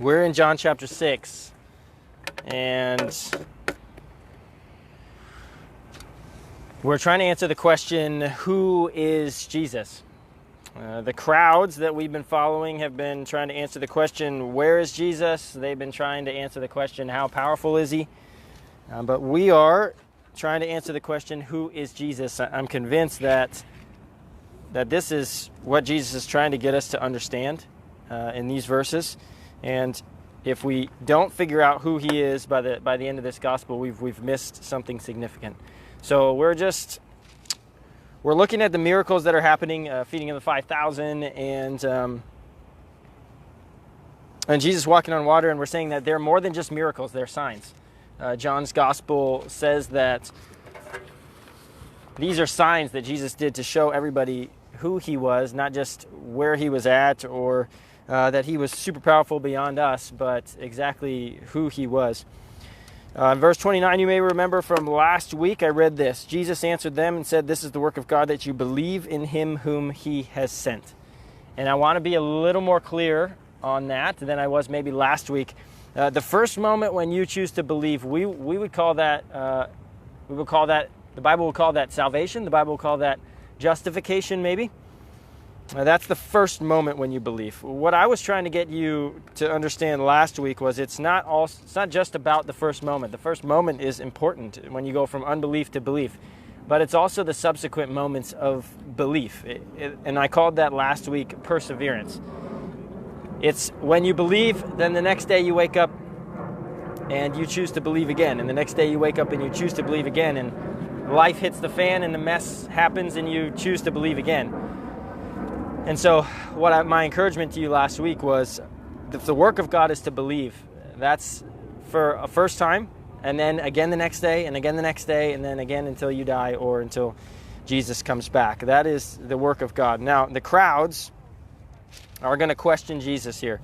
We're in John chapter 6, and we're trying to answer the question, who is Jesus? The crowds that we've been following have been trying to answer the question, where is Jesus? They've been trying to answer the question, how powerful is he? But we are trying to answer the question, who is Jesus? I'm convinced that this is what Jesus is trying to get us to understand in these verses. And if we don't figure out who he is by the end of this gospel, we've missed something significant. So we're looking at the miracles that are happening, feeding of the 5,000, and Jesus walking on water, and we're saying that they're more than just miracles, they're signs. John's gospel says that these are signs that Jesus did to show everybody who he was, not just where he was at or that he was super powerful beyond us, but exactly who he was. Verse 29, you may remember from last week, I read this. Jesus answered them and said, "This is the work of God, that you believe in him whom he has sent." And I want to be a little more clear on that than I was maybe last week. The first moment when you choose to believe, we would call that, the Bible will call that salvation. The Bible will call that justification, maybe. That's the first moment when you believe. What I was trying to get you to understand last week was it's not just about the first moment. The first moment is important when you go from unbelief to belief, but it's also the subsequent moments of belief. And I called that last week perseverance. It's when you believe, then the next day you wake up and you choose to believe again, and the next day you wake up and you choose to believe again, and life hits the fan and the mess happens and you choose to believe again. And so my encouragement to you last week was, if the work of God is to believe, that's for a first time, and then again the next day, and again the next day, and then again until you die or until Jesus comes back. That is the work of God. Now, the crowds are going to question Jesus here.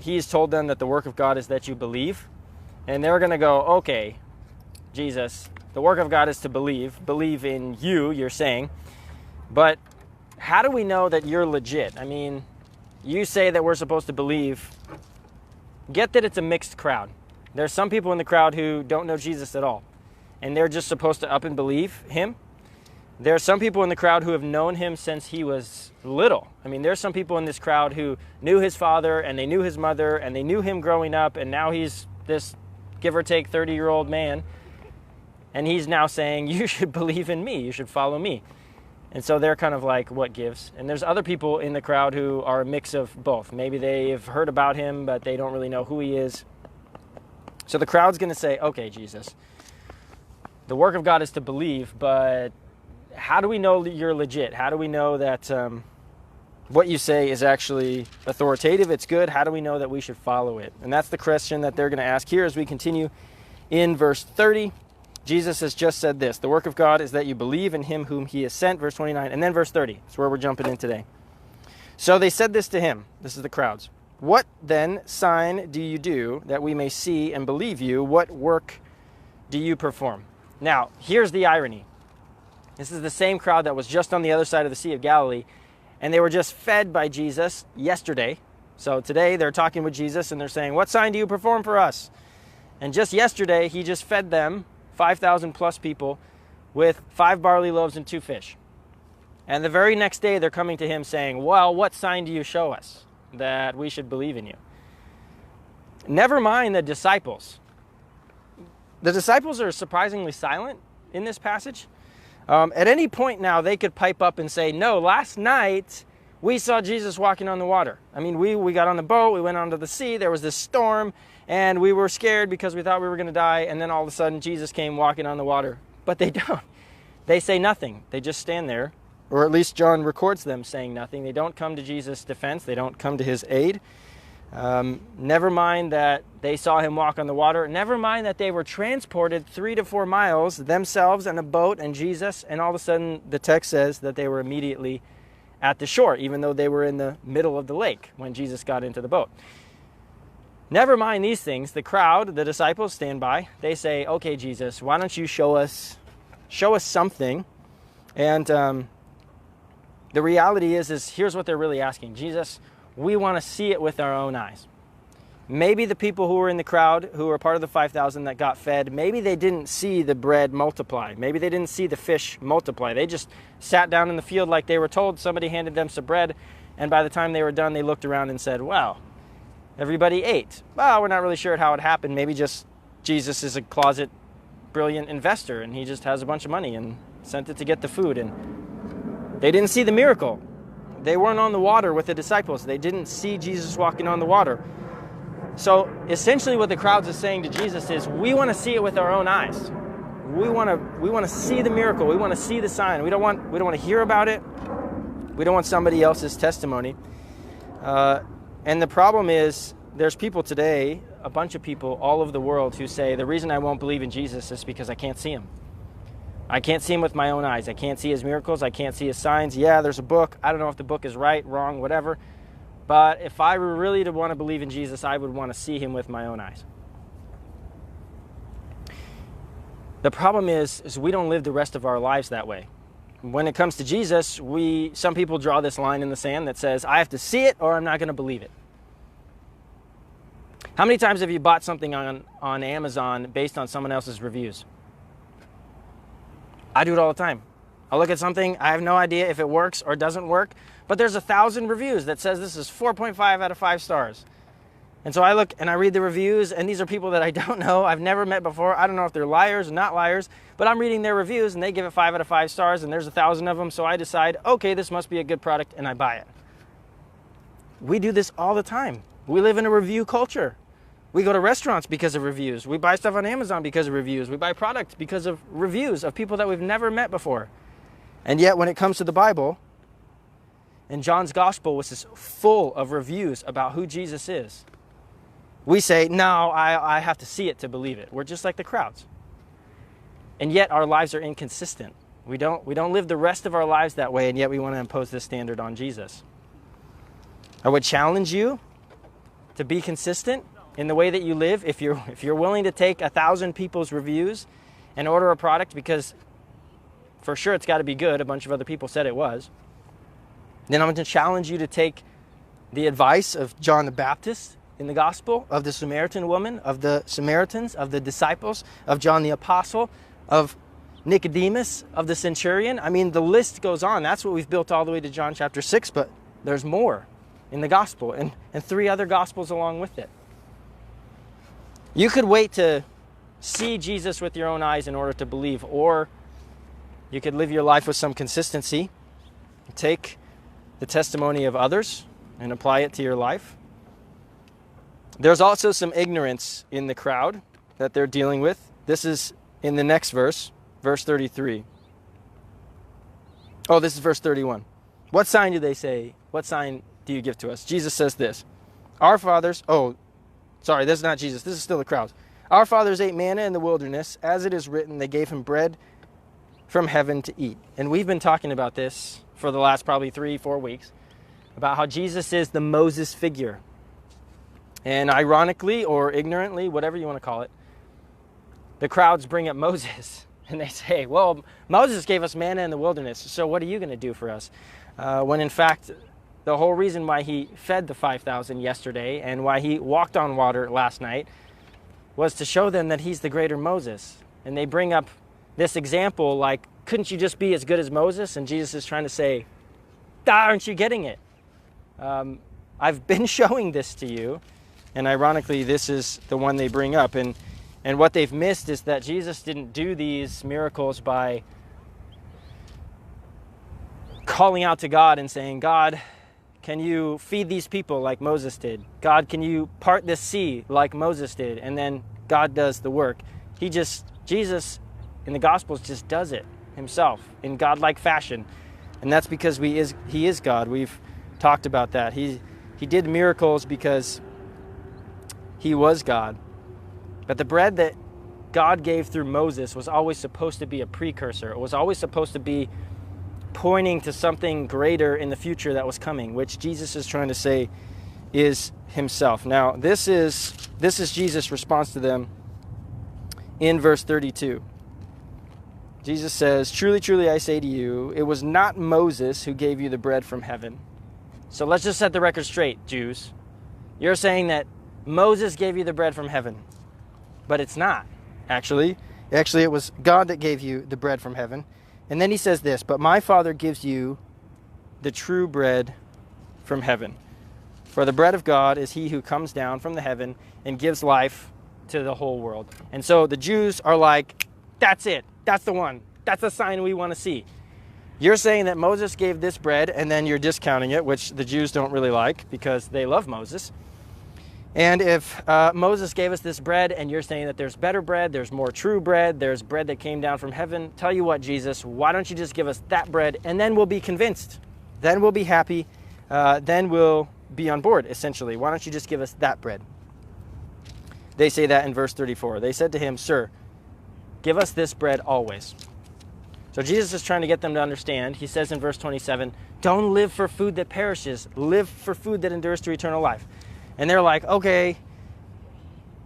He's told them that the work of God is that you believe, and they're going to go, okay, Jesus, the work of God is to believe in you, you're saying, but how do we know that you're legit? I mean, you say that we're supposed to believe. Get that it's a mixed crowd. There's some people in the crowd who don't know Jesus at all, and they're just supposed to up and believe him. There are some people in the crowd who have known him since he was little. I mean, there's some people in this crowd who knew his father, and they knew his mother, and they knew him growing up, and now he's this give or take 30-year-old man, and he's now saying, you should believe in me, you should follow me. And so they're kind of like, what gives? And there's other people in the crowd who are a mix of both. Maybe they've heard about him, but they don't really know who he is. So the crowd's going to say, okay, Jesus, the work of God is to believe, but how do we know you're legit? How do we know that what you say is actually authoritative, it's good? How do we know that we should follow it? And that's the question that they're going to ask here as we continue in verse 30. Jesus has just said this, the work of God is that you believe in him whom he has sent, verse 29, and then verse 30. That's where we're jumping in today. So they said this to him, this is the crowds. What then sign do you do that we may see and believe you? What work do you perform? Now, here's the irony. This is the same crowd that was just on the other side of the Sea of Galilee, and they were just fed by Jesus yesterday. So today they're talking with Jesus and they're saying, what sign do you perform for us? And just yesterday, he just fed them 5,000 plus people with 5 barley loaves and 2 fish. And the very next day they're coming to him saying, well, what sign do you show us that we should believe in you? Never mind the disciples. The disciples are surprisingly silent in this passage. At any point now they could pipe up and say, no, last night we saw Jesus walking on the water. I mean, we got on the boat, we went onto the sea, there was this storm, and we were scared because we thought we were going to die, and then all of a sudden Jesus came walking on the water. But they don't. They say nothing. They just stand there, or at least John records them saying nothing. They don't come to Jesus' defense. They don't come to his aid. Never mind that they saw him walk on the water. Never mind that they were transported 3 to 4 miles, themselves and a boat and Jesus, and all of a sudden the text says that they were immediately at the shore, even though they were in the middle of the lake when Jesus got into the boat. Never mind these things. The crowd, the disciples stand by. They say, okay, Jesus, why don't you show us something? And the reality is here's what they're really asking. Jesus, we want to see it with our own eyes. Maybe the people who were in the crowd, who were part of the 5,000 that got fed, maybe they didn't see the bread multiply. Maybe they didn't see the fish multiply. They just sat down in the field like they were told. Somebody handed them some bread, and by the time they were done, they looked around and said, wow, everybody ate. Well, we're not really sure how it happened. Maybe just Jesus is a closet brilliant investor, and he just has a bunch of money and sent it to get the food. And they didn't see the miracle. They weren't on the water with the disciples. They didn't see Jesus walking on the water. So essentially what the crowds are saying to Jesus is, we want to see it with our own eyes. We want to see the miracle. We want to see the sign. We don't want to hear about it. We don't want somebody else's testimony. And the problem is, there's people today, a bunch of people all over the world, who say, the reason I won't believe in Jesus is because I can't see him. I can't see him with my own eyes. I can't see his miracles. I can't see his signs. Yeah, there's a book. I don't know if the book is right, wrong, whatever. But if I were really to want to believe in Jesus, I would want to see him with my own eyes. The problem is we don't live the rest of our lives that way. When it comes to Jesus, some people draw this line in the sand that says, I have to see it or I'm not going to believe it. How many times have you bought something on Amazon based on someone else's reviews? I do it all the time. I look at something, I have no idea if it works or doesn't work, but there's 1,000 reviews that says this is 4.5 out of 5 stars. And so I look and I read the reviews, and these are people that I don't know, I've never met before. I don't know if they're liars or not liars, but I'm reading their reviews and they give it 5 out of 5 stars, and there's 1,000 of them, so I decide, okay, this must be a good product, and I buy it. We do this all the time. We live in a review culture. We go to restaurants because of reviews. We buy stuff on Amazon because of reviews. We buy products because of reviews of people that we've never met before. And yet when it comes to the Bible, and John's gospel was just full of reviews about who Jesus is, we say, no, I have to see it to believe it. We're just like the crowds. And yet our lives are inconsistent. We don't live the rest of our lives that way, and yet we want to impose this standard on Jesus. I would challenge you to be consistent in the way that you live. If you're willing to take 1,000 people's reviews and order a product because for sure it's got to be good, a bunch of other people said it was, then I'm going to challenge you to take the advice of John the Baptist in the gospel, of the Samaritan woman, of the Samaritans, of the disciples, of John the Apostle, of Nicodemus, of the centurion. I mean, the list goes on. That's what we've built all the way to John chapter 6, but there's more in the gospel, and 3 other gospels along with it. You could wait to see Jesus with your own eyes in order to believe, or you could live your life with some consistency, take the testimony of others and apply it to your life. There's also some ignorance in the crowd that they're dealing with. This is in the next verse, verse 33. Oh, this is verse 31. What sign do they say? What sign do you give to us? Jesus says this. Our fathers, this is not Jesus. This is still the crowds. Our fathers ate manna in the wilderness. As it is written, they gave him bread from heaven to eat. And we've been talking about this for the last probably 3-4 weeks, about how Jesus is the Moses figure. And ironically or ignorantly, whatever you want to call it, the crowds bring up Moses. And they say, well, Moses gave us manna in the wilderness, so what are you going to do for us? When in fact, the whole reason why he fed the 5,000 yesterday and why he walked on water last night was to show them that he's the greater Moses. And they bring up this example like, couldn't you just be as good as Moses? And Jesus is trying to say, aren't you getting it? I've been showing this to you. And ironically, this is the one they bring up. And what they've missed is that Jesus didn't do these miracles by calling out to God and saying, God, can you feed these people like Moses did? God, can you part this sea like Moses did? And then God does the work. Jesus in the Gospels just does it himself in godlike fashion. And that's because he is God. We've talked about that. He did miracles because he was God. But the bread that God gave through Moses was always supposed to be a precursor. It was always supposed to be pointing to something greater in the future that was coming, which Jesus is trying to say is himself. Now, this is Jesus' response to them in verse 32. Jesus says, truly, truly, I say to you, it was not Moses who gave you the bread from heaven. So let's just set the record straight, Jews. You're saying that Moses gave you the bread from heaven. But it's not, actually. Actually, it was God that gave you the bread from heaven. And then he says this, but my Father gives you the true bread from heaven. For the bread of God is he who comes down from the heaven and gives life to the whole world. And so the Jews are like, that's it. That's the one. That's the sign we want to see. You're saying that Moses gave this bread, and then you're discounting it, which the Jews don't really like because they love Moses. And if Moses gave us this bread, and you're saying that there's better bread, there's more true bread, there's bread that came down from heaven, tell you what, Jesus, why don't you just give us that bread, and then we'll be convinced. Then we'll be happy. Then we'll be on board, essentially. Why don't you just give us that bread? They say that in verse 34. They said to him, Sir, give us this bread always. So Jesus is trying to get them to understand. He says in verse 27, don't live for food that perishes. Live for food that endures to eternal life. And they're like, okay,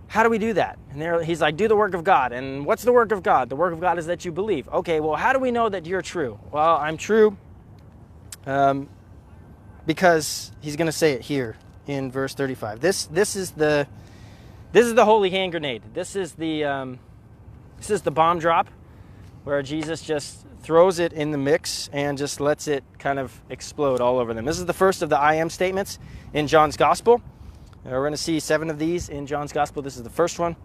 how do we do that? And he's like, do the work of God. And what's the work of God? The work of God is that you believe. Okay, well, how do we know that you're true? Well, I'm true because he's going to say it here in verse 35. This is the holy hand grenade. This is the bomb drop where Jesus just throws it in the mix and just lets it kind of explode all over them. This is the first of the I am statements in John's gospel. We're going to see 7 of these in John's gospel. This is the first one.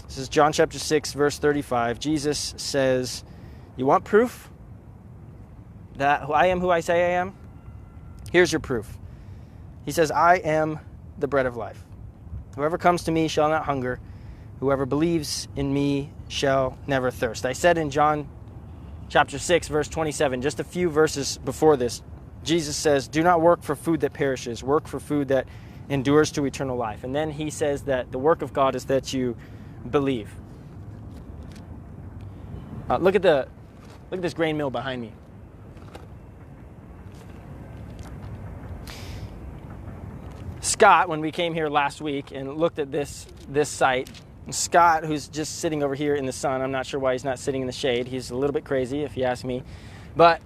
This is John chapter 6, verse 35. Jesus says, you want proof that I am who I say I am? Here's your proof. He says, I am the bread of life. Whoever comes to me shall not hunger. Whoever believes in me shall never thirst. I said in John chapter 6, verse 27, just a few verses before this, Jesus says, do not work for food that perishes. Work for food that endures to eternal life. And then he says that the work of God is that you believe. Look at this grain mill behind me. Scott, when we came here last week and looked at this site, Scott, who's just sitting over here in the sun, I'm not sure why he's not sitting in the shade. He's a little bit crazy, if you ask me. But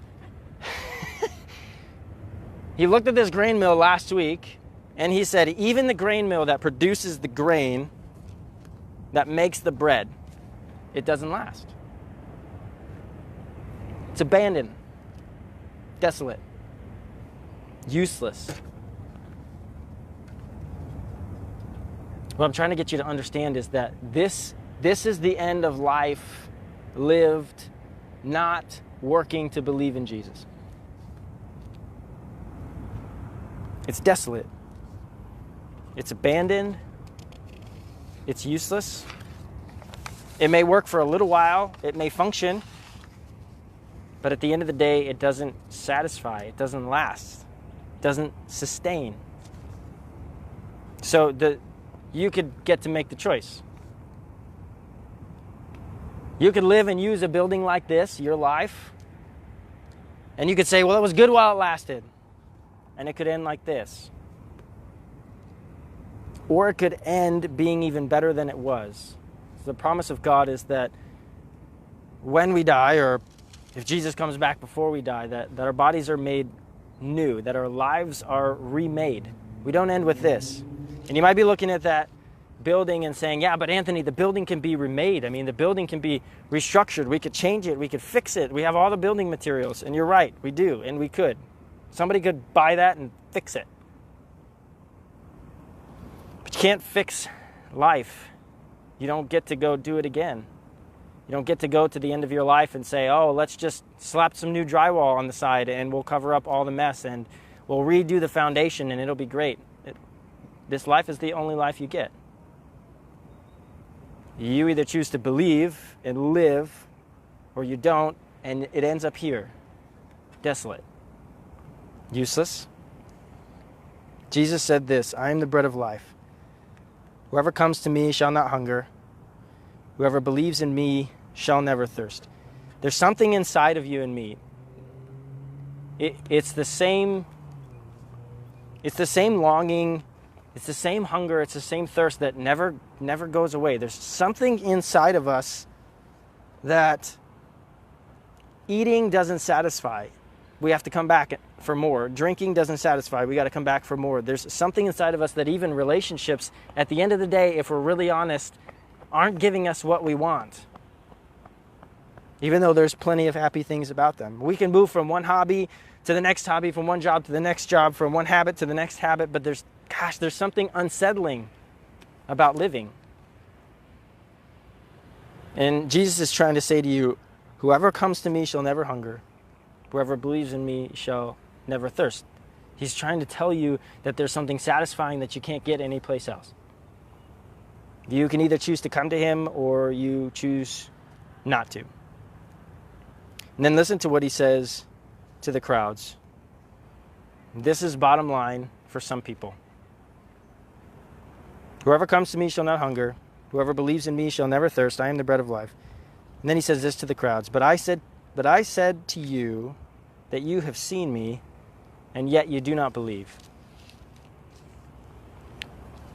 he looked at this grain mill last week, and he said, even the grain mill that produces the grain that makes the bread, it doesn't last. It's abandoned, desolate, useless. What I'm trying to get you to understand is that this is the end of life lived not working to believe in Jesus. It's desolate. It's abandoned. It's useless. It may work for a little while. It may function. But at the end of the day, it doesn't satisfy. It doesn't last. It doesn't sustain. So you could get to make the choice. You could live and use a building like this, your life, and you could say, well, it was good while it lasted. And it could end like this. Or it could end being even better than it was. The promise of God is that when we die, or if Jesus comes back before we die, that our bodies are made new, that our lives are remade. We don't end with this. And you might be looking at that building and saying, yeah, but Anthony, the building can be remade. I mean, the building can be restructured. We could change it. We could fix it. We have all the building materials. And you're right, we do, and we could. Somebody could buy that and fix it. But you can't fix life. You don't get to go do it again. You don't get to go to the end of your life and say, oh, let's just slap some new drywall on the side and we'll cover up all the mess and we'll redo the foundation and it'll be great. This life is the only life you get. You either choose to believe and live, or you don't, and it ends up here, desolate, useless. Jesus said this, I am the bread of life. Whoever comes to me shall not hunger. Whoever believes in me shall never thirst. There's something inside of you and me. It's the same longing. It's the same hunger, it's the same thirst that never goes away. There's something inside of us that eating doesn't satisfy. we have to come back for more. Drinking doesn't satisfy. We got to come back for more. There's something inside of us that even relationships, at the end of the day, if we're really honest, aren't giving us what we want. Even though there's plenty of happy things about them. We can move from one hobby to the next hobby, from one job to the next job, from one habit to the next habit, but there's something unsettling about living. And Jesus is trying to say to you, whoever comes to me shall never hunger. Whoever believes in me shall never thirst. He's trying to tell you that there's something satisfying that you can't get anyplace else. You can either choose to come to him or you choose not to. And then listen to what he says to the crowds. This is bottom line for some people. Whoever comes to me shall not hunger. Whoever believes in me shall never thirst. I am the bread of life. And then he says this to the crowds. But I said to you that you have seen me, and yet you do not believe.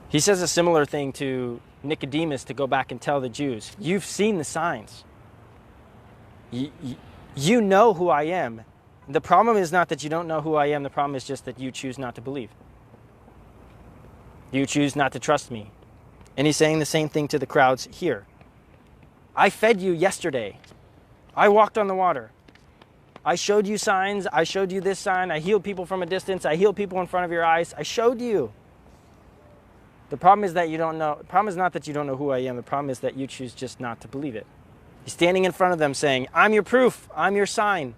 He says a similar thing to Nicodemus to go back and tell the Jews. You've seen the signs. You know who I am. The problem is not that you don't know who I am. The problem is just that you choose not to believe. You choose not to trust me. And he's saying the same thing to the crowds here. I fed you yesterday. I walked on the water. I showed you signs. I showed you this sign. I healed people from a distance. I healed people in front of your eyes. I showed you. The problem is that you don't know. The problem is not that you don't know who I am. The problem is that you choose just not to believe it. He's standing in front of them saying, I'm your proof. I'm your sign.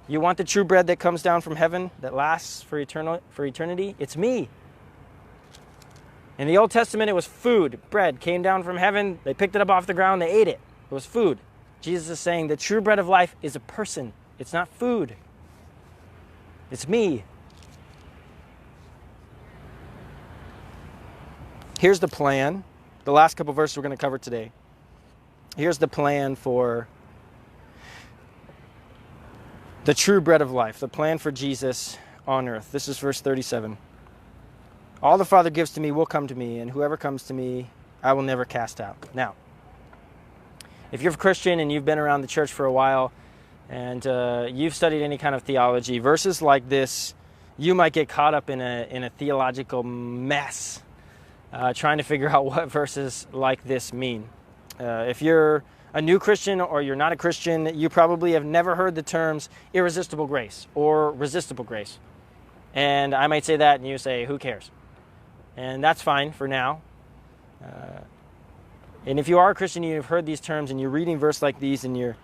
You want the true bread that comes down from heaven, that lasts for eternity? It's me. In the Old Testament, it was food. Bread came down from heaven. They picked it up off the ground. They ate it. It was food. Jesus is saying the true bread of life is a person. It's not food. It's me. Here's the plan. The last couple verses we're going to cover today. Here's the plan for the true bread of life. The plan for Jesus on earth. This is verse 37. All the Father gives to me will come to me, and whoever comes to me, I will never cast out. Now, if you're a Christian and you've been around the church for a while, and you've studied any kind of theology, verses like this, you might get caught up in a theological mess, trying to figure out what verses like this mean. If you're a new Christian or you're not a Christian, you probably have never heard the terms irresistible grace or resistible grace. And I might say that, and you say, who cares? And that's fine for now. And if you are a Christian, you've heard these terms, and you're reading verse like these, and you're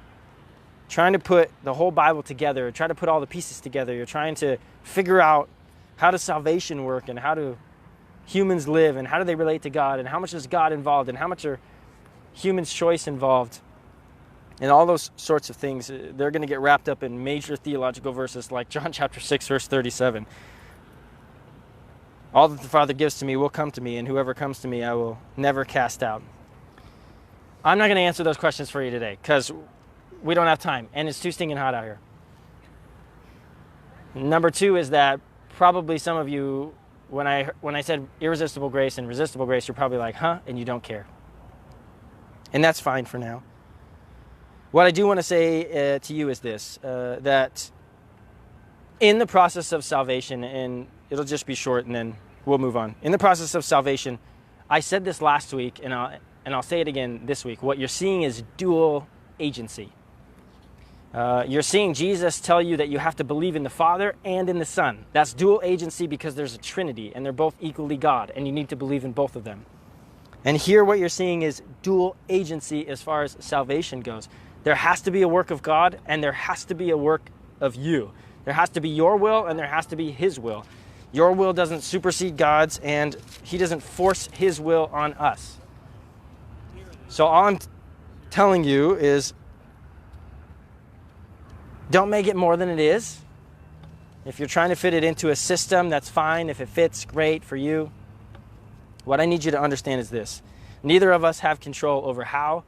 trying to put the whole Bible together, try to put all the pieces together. You're trying to figure out how does salvation work, and how do humans live, and how do they relate to God, and how much is God involved, and how much are humans' choice involved, and all those sorts of things. They're going to get wrapped up in major theological verses like John chapter 6, verse 37. All that the Father gives to me will come to me, and whoever comes to me I will never cast out. I'm not going to answer those questions for you today because we don't have time, and it's too stinking hot out here. Number two is that probably some of you, when I said irresistible grace and resistible grace, you're probably like, huh? And you don't care. And that's fine for now. What I do want to say to you is this, that in the process of salvation, and it'll just be short and then we'll move on. In the process of salvation, I said this last week, and I'll say it again this week. What you're seeing is dual agency. You're seeing Jesus tell you that you have to believe in the Father and in the Son. That's dual agency because there's a Trinity, and they're both equally God, and you need to believe in both of them. And here what you're seeing is dual agency as far as salvation goes. There has to be a work of God, and there has to be a work of you. There has to be your will, and there has to be His will. Your will doesn't supersede God's, and He doesn't force His will on us. So all I'm telling you is don't make it more than it is. If you're trying to fit it into a system, that's fine. If it fits, great for you. What I need you to understand is this. Neither of us have control over how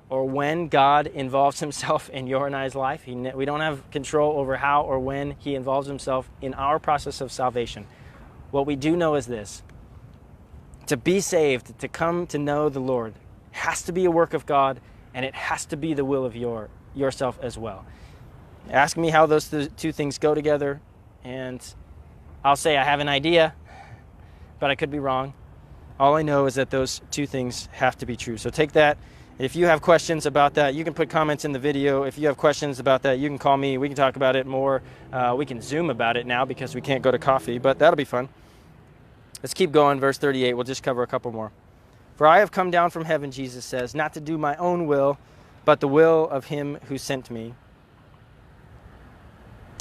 or when God involves Himself in your and I's life. We don't have control over how or when He involves Himself in our process of salvation. What we do know is this. To be saved, to come to know the Lord, has to be a work of God, and it has to be the will of yourself as well. Ask me how those two things go together, and I'll say I have an idea, but I could be wrong. All I know is that those two things have to be true. So take that. If you have questions about that, you can put comments in the video. If you have questions about that, you can call me. We can talk about it more. We can Zoom about it now because we can't go to coffee, but that'll be fun. Let's keep going. Verse 38. We'll just cover a couple more. For I have come down from heaven, Jesus says, not to do my own will, but the will of him who sent me.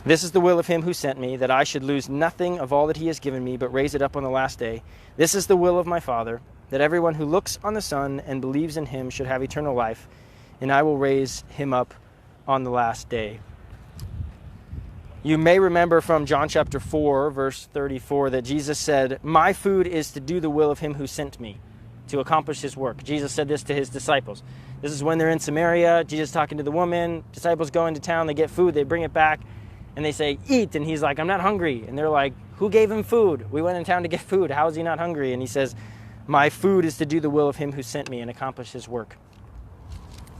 This is the will of him who sent me, that I should lose nothing of all that he has given me, but raise it up on the last day. This is the will of my Father, that everyone who looks on the Son and believes in him should have eternal life, and I will raise him up on the last day. You may remember from John chapter 4, verse 34, that Jesus said, my food is to do the will of him who sent me, to accomplish his work. Jesus said this to his disciples. This is when they're in Samaria, Jesus talking to the woman, disciples go into town, they get food, they bring it back, and they say, eat, and he's like, I'm not hungry. And they're like, who gave him food? We went in town to get food. How is he not hungry? And he says, my food is to do the will of him who sent me and accomplish his work.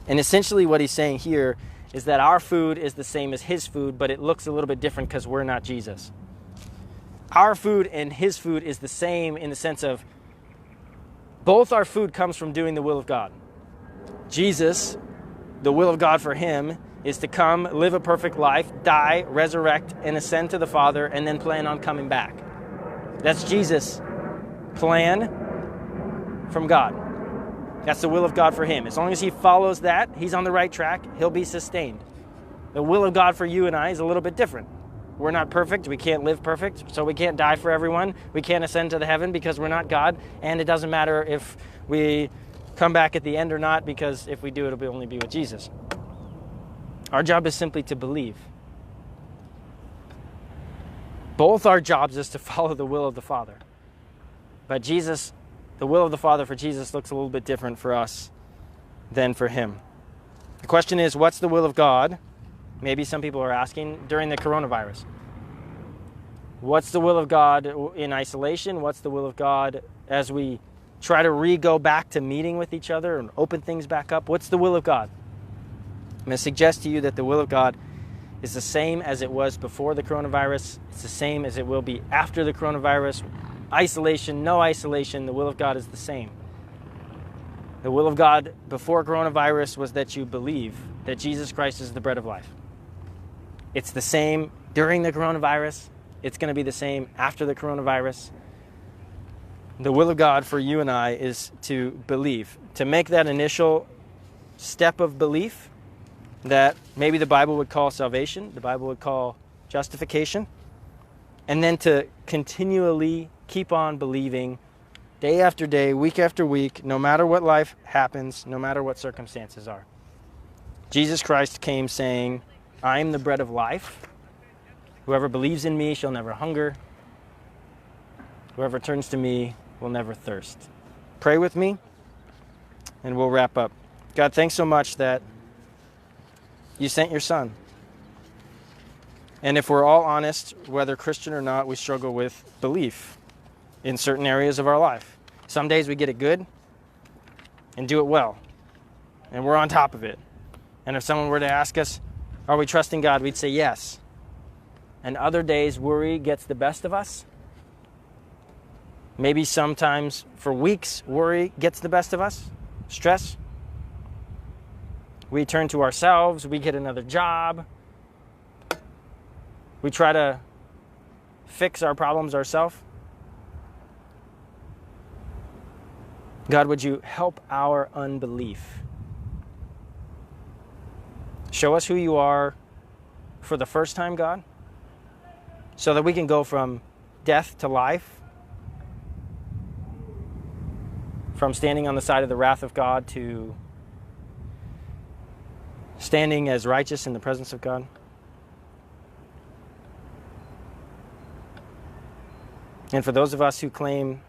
And essentially what he's saying here is that our food is the same as his food, but it looks a little bit different because we're not Jesus. Our food and his food is the same in the sense of both our food comes from doing the will of God. Jesus, the will of God for him is to come, live a perfect life, die, resurrect, and ascend to the Father, and then plan on coming back. That's Jesus' plan from God. That's the will of God for him. As long as he follows that, he's on the right track, he'll be sustained. The will of God for you and I is a little bit different. We're not perfect, we can't live perfect, so we can't die for everyone, we can't ascend to the heaven because we're not God, and it doesn't matter if we come back at the end or not, because if we do, it'll only be with Jesus. Our job is simply to believe. Both our jobs is to follow the will of the Father. But Jesus, the will of the Father for Jesus looks a little bit different for us than for him. The question is, what's the will of God? Maybe some people are asking during the coronavirus. What's the will of God in isolation? What's the will of God as we try to go back to meeting with each other and open things back up? What's the will of God? I'm going to suggest to you that the will of God is the same as it was before the coronavirus. It's the same as it will be after the coronavirus. Isolation, no isolation, the will of God is the same. The will of God before coronavirus was that you believe that Jesus Christ is the bread of life. It's the same during the coronavirus. It's going to be the same after the coronavirus. The will of God for you and I is to believe, to make that initial step of belief that maybe the Bible would call salvation, the Bible would call justification, and then to continually keep on believing day after day, week after week, no matter what life happens, no matter what circumstances are. Jesus Christ came saying, I am the bread of life. Whoever believes in me shall never hunger. Whoever turns to me will never thirst. Pray with me, and we'll wrap up. God, thanks so much that you sent your Son. And if we're all honest, whether Christian or not, we struggle with belief in certain areas of our life. Some days we get it good and do it well, and we're on top of it. And if someone were to ask us, are we trusting God, we'd say yes. And other days, worry gets the best of us. Maybe sometimes for weeks, worry gets the best of us. Stress. We turn to ourselves, we get another job. We try to fix our problems ourselves. God, would you help our unbelief? Show us who you are for the first time, God, so that we can go from death to life, from standing on the side of the wrath of God to standing as righteous in the presence of God. And for those of us who claim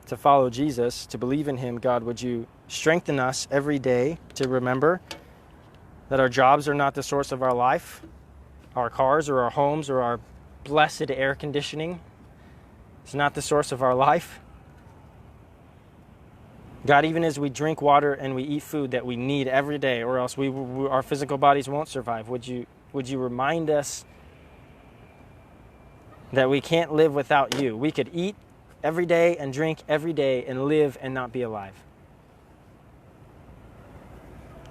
to follow Jesus, to believe in him, God, would you strengthen us every day to remember that our jobs are not the source of our life, our cars or our homes or our blessed air conditioning is not the source of our life. God, even as we drink water and we eat food that we need every day, or else our physical bodies won't survive, would you would you remind us that we can't live without you? We could eat every day and drink every day and live and not be alive.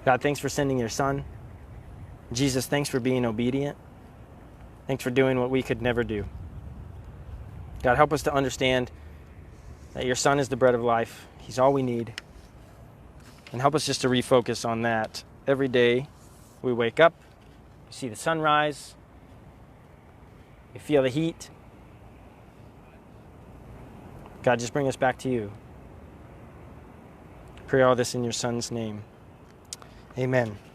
God, thanks for sending your Son. Jesus, thanks for being obedient. Thanks for doing what we could never do. God, help us to understand that your Son is the bread of life. He's all we need. And help us just to refocus on that every day we wake up, we see the sunrise, we feel the heat. God, just bring us back to you. I pray all this in your Son's name. Amen.